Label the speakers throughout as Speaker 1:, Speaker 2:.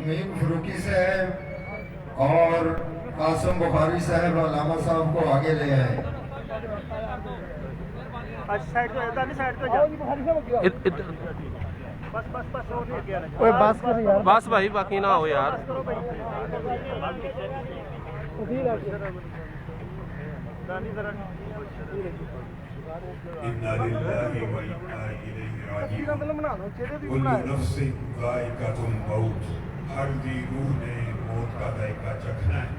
Speaker 1: میم فروکی صاحب اور قاسم بخاری صاحب علامہ صاحب کو آگے لے آئے.
Speaker 2: بس بھائی باقی نہ ہو یار.
Speaker 3: اِنَّا لِلَّهِ وَإِنَّا إِلَيْهِ رَاجِعُونَ. كُلُّ نَفْسٍ ذَائِقَةُ الْمَوْتِ. ہر دی روح نے موت کا ذائقہ چکھنا ہے،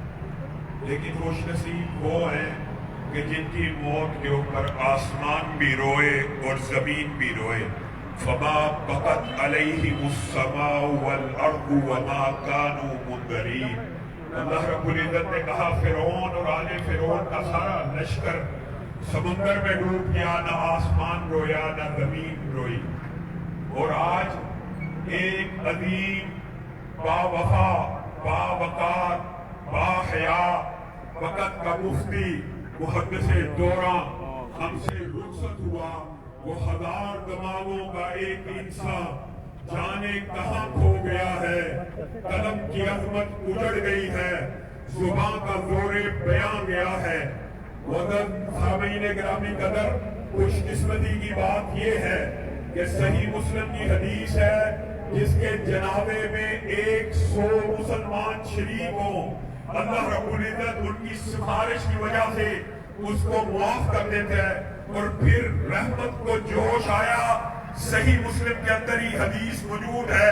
Speaker 3: لیکن خوش نصیب وہ ہیں کہ جن کی موت کے اوپر آسمان بھی روئے اور زمین بھی روئے. فَمَا بَقَتْ عَلَيْهِمُ السَّمَاءُ وَالْأَرْضُ وَمَا كَانُوا مُنذَرِينَ. اللہ رب العزت نے کہا فرعون اور آل فرعون کا سارا لشکر سمندر میں ڈوب گیا، نہ آسمان رویا نہ زمین روئی. اور آج ایک عظیم با وفا، با وقار، با حیا وقت کا مفتی محدث دوراں ہم سے رخصت ہوا. وہ ہزار دماغوں کا ایک انسان جانے کہاں کھو گیا ہے. قلم کی عظمت اجڑ گئی ہے، زباں کا زور بیان گیا ہے. سامعین گرامی قدر، خوش قسمتی کی بات یہ ہے کہ صحیح مسلم کی حدیث ہے جس کے جنازے میں 100 مسلمان شریک ہوں، اللہ رب العزت ان کی سفارش کی وجہ سے اس کو معاف کر دیتا ہے. اور پھر رحمت کو جوش آیا. صحیح مسلم کے اندر ہی حدیث موجود ہے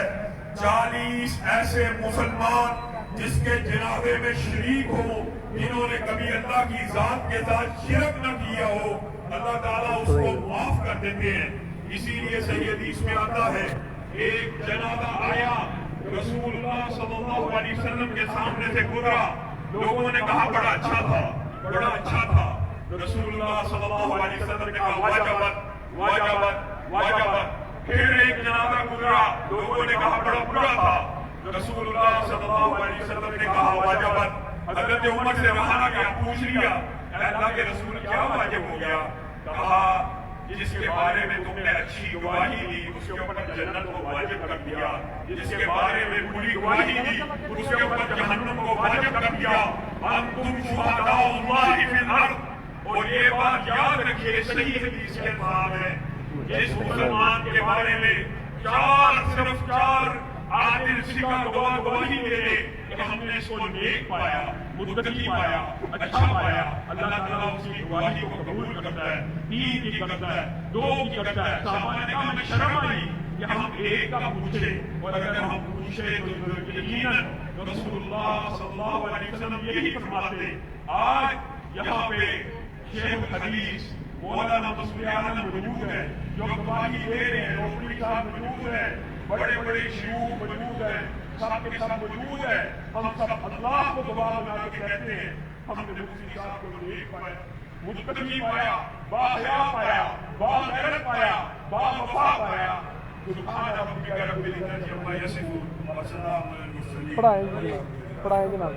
Speaker 3: 40 ایسے مسلمان جس کے جنازے میں شریک ہوں جنہوں نے کبھی اللہ کی ذات کے ساتھ شرک نہ کیا ہو، اللہ تعالیٰ اس کو معاف کر دیتے ہیں. اسی لیے صحیح حدیث میں آتا ہے ایک جنازہ آیا، رسول اللہ صلی اللہ علیہ وسلم کے سامنے سے گزرا. لوگوں نے کہا بڑا اچھا تھا، بڑا اچھا تھا. رسول اللہ صلی اللہ علیہ وسلم نے کہا واجبت واجبت واجبت. پھر ایک جنازہ گزرا، لوگوں نے کہا بڑا برا تھا. رسول اللہ صلی اللہ علیہ وسلم نے کہا واجبت. حضرت عمر سے رہانا کیا پوچھ لیا، اے اللہ کے رسول کیا واجب ہو گیا؟ کہا جس کے بارے میں تم نے اچھی گواہی دی اس کے اوپر جنت کو واجب کر دیا، جس کے بارے میں بری گواہی دی اس کے اوپر جہنم کو واجب کر دیا. انتم شہداء اللہ فی الارض. اور یہ بات یاد رکھیے، صحیح حدیث کے الفاظ ہے جس مسلمان کے بارے میں صرف چار عادل سکہ گواہی دے دے کہ ہم نے اس کو نیک پایا، متقی پایا، اچھا پایا، اللہ تعالیٰ اس کی گواہی کو قبول کرتا ہے. 3 کی کرتا ہے، 2 کی کرتا ہے. صحابہ نے کہا ہمیں شرم آئی کہ ہم 1 کا پوچھے، اور اگر ہم پوچھے تو یقیناً رسول اللہ صلی اللہ علیہ وسلم یہی فرماتے. آج یہاں پہ شیخ حدیث مولانا مسعود اعظم موجود ہے جو گواہی دے رہے ہیں، روپڑی صاحب موجود ہے، بڑے بڑے شیوخ موجود ہیں، سب کے سب موجود ہے. ہم سب اللہ کو گواہ بنا کے کہتے ہیں ہم نے مفتی صاحب کو نیک پایا، متقی پایا، باحیا پایا، باغیرت پایا، باوفا پایا. سبحان ربک رب العزت عما یصفون وسلام علی المرسلین.
Speaker 4: پڑھائیں جناب.